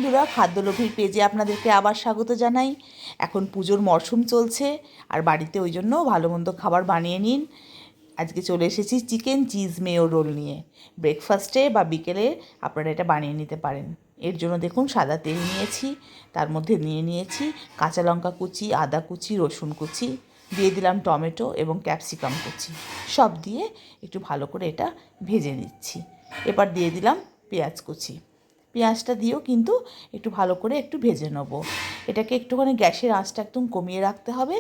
বন্ধুরা, খাদ্যলোভীর পেজে আপনাদেরকে আবার স্বাগত জানাই। এখন পুজোর মরশুম চলছে আর বাড়িতে ওই জন্য ভালো মন্দ খাবার বানিয়ে নিন। আজকে চলে এসেছি চিকেন চিজ মেয়ো রোল নিয়ে। ব্রেকফাস্টে বা বিকেলে আপনারা এটা বানিয়ে নিতে পারেন। এর জন্য দেখুন সাদা তেল নিয়েছি, তার মধ্যে নিয়েছি কাঁচা লঙ্কা কুচি, আদা কুচি, রসুন কুচি, দিয়ে দিলাম টমেটো এবং ক্যাপসিকাম কুচি। সব দিয়ে একটু ভালো করে এটা ভেজে নিচ্ছি। এবার দিয়ে দিলাম পেঁয়াজ কুচি। পেঁয়াজটা দিয়েও কিন্তু একটু ভালো করে একটু ভেজে নেব। এটাকে একটুখানি গ্যাসের আঁচটা একদম কমিয়ে রাখতে হবে।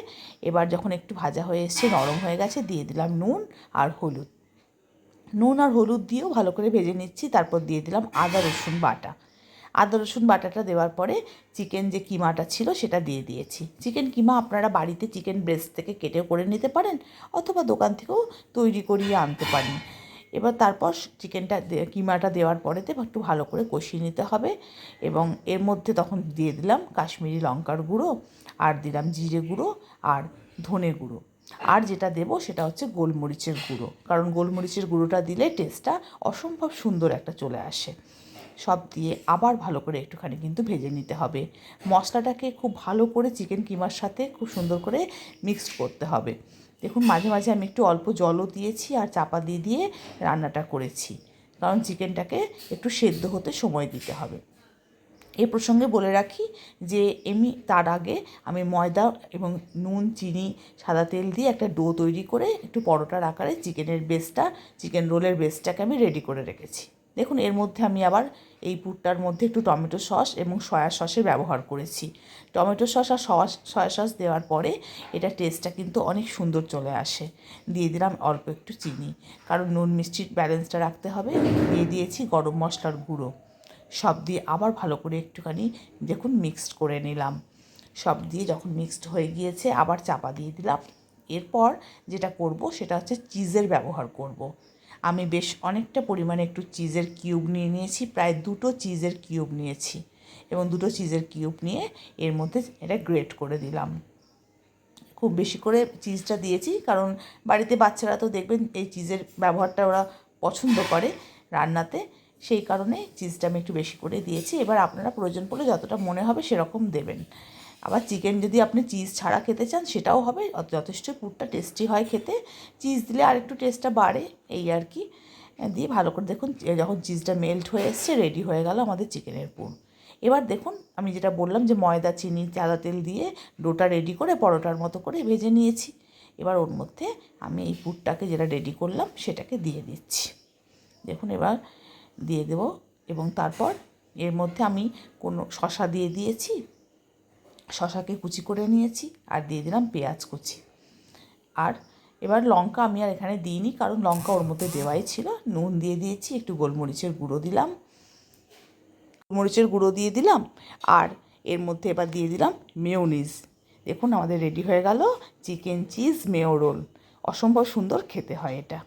এবার যখন একটু ভাজা হয়ে এসছে, নরম হয়ে গেছে, দিয়ে দিলাম নুন আর হলুদ দিয়েও ভালো করে ভেজে নিচ্ছি। তারপর দিয়ে দিলাম আদা রসুন বাটাটা দেওয়ার পরে চিকেন যে কিমাটা ছিল সেটা দিয়ে দিয়েছি। চিকেন কিমা আপনারা বাড়িতে চিকেন ব্রেস্ট থেকে কেটেও করে নিতে পারেন, অথবা দোকান থেকেও তৈরি করিয়ে আনতে পারেন। এবার তারপর কিমাটা দেওয়ার পরেতে একটু ভালো করে কষিয়ে নিতে হবে। এবং এর মধ্যে তখন দিয়ে দিলাম কাশ্মীরি লঙ্কার গুঁড়ো, আর দিলাম জিরে গুঁড়ো আর ধনে গুঁড়ো। আর যেটা দেবো সেটা হচ্ছে গোলমরিচের গুঁড়ো, কারণ গোলমরিচের গুঁড়োটা দিলে টেস্টটা অসম্ভব সুন্দর একটা চলে আসে। সব দিয়ে আবার ভালো করে একটুখানি কিন্তু ভেজে নিতে হবে। মশলাটাকে খুব ভালো করে চিকেন কিমার সাথে খুব সুন্দর করে মিক্সড করতে হবে। দেখুন মাঝে মাঝে আমি একটু অল্প জলও দিয়েছি আর চাপা দিয়ে রান্নাটা করেছি, কারণ চিকেনটাকে একটু সেদ্ধ হতে সময় দিতে হবে। এই প্রসঙ্গে বলে রাখি যে তার আগে আমি ময়দা এবং নুন, চিনি, সাদা তেল দিয়ে একটা ডো তৈরি করে একটু পরোটার আকারে চিকেন রোলের বেসটাকে আমি রেডি করে রেখেছি। দেখুন এর মধ্যে আমি আবার এই পুরটার মধ্যে একটু টমেটো সস এবং সয়া সসের ব্যবহার করেছি। টমেটো সস আর সয়া সস দেওয়ার পরে এটা টেস্টটা কিন্তু অনেক সুন্দর চলে আসে। দিয়ে দিলাম অল্প একটু চিনি, কারণ নুন মিষ্টির ব্যালেন্সটা রাখতে হবে। দিয়ে দিয়েছি গরম মশলার গুঁড়ো। সব দিয়ে আবার ভালো করে একটুখানি দেখুন মিক্সড করে নিলাম। সব দিয়ে যখন মিক্সড হয়ে গিয়েছে আবার চাপা দিয়ে দিলাম। এরপর যেটা করব সেটা হচ্ছে চিজের ব্যবহার করব। আমি বেশ অনেকটা পরিমাণে একটু চিজের কিউব নিয়েছি, প্রায় 2টো চিজের কিউব নিয়েছি, এবং 2টো চিজের কিউব নিয়ে এর মধ্যে এটা গ্রেট করে দিলাম। খুব বেশি করে চিজটা দিয়েছি, কারণ বাড়িতে বাচ্চারা তো দেখবেন এই চিজের ব্যবহারটা ওরা পছন্দ করে রান্নাতে, সেই কারণে চিজটা আমি একটু বেশি করে দিয়েছি। এবার আপনারা প্রয়োজন পড়লে যতটা মনে হবে সেরকম দেবেন। আবার চিকেন যদি আপনি চিজ ছাড়া খেতে চান সেটাও হবে, যথেষ্ট পুরটা টেস্টি হয় খেতে। চিজ দিলে আর একটু টেস্টটা বাড়ে, এই আর কি। দিয়ে ভালো করে দেখুন যখন চিজটা মেল্ট হয়ে এসছে, রেডি হয়ে গেল আমাদের চিকেনের পুর। এবার দেখুন আমি যেটা বললাম যে ময়দা, চিনি, সাদা তেল দিয়ে ডোটা রেডি করে পরোটার মতো করে ভেজে নিয়েছি। এবার ওর মধ্যে আমি এই পুরটাকে যেটা রেডি করলাম সেটাকে দিয়ে দিচ্ছি। দেখুন এবার দিয়ে দেব, এবং তারপর এর মধ্যে আমি শশা দিয়ে দিয়েছি, শশাকে কুচি করে নিয়েছি, আর দিয়ে দিলাম পেঁয়াজ কুচি। আর এবার লঙ্কা আমি আর এখানে দিইনি, কারণ লঙ্কা ওর মধ্যে দেওয়াই ছিল। নুন দিয়ে দিয়েছি, একটু গোলমরিচের গুঁড়ো দিয়ে দিলাম, আর এর মধ্যে এবার দিয়ে দিলাম মেয়োনিজ। দেখুন আমাদের রেডি হয়ে গেল চিকেন চিজ মেয়ো রোল। অসম্ভব সুন্দর খেতে হয় এটা।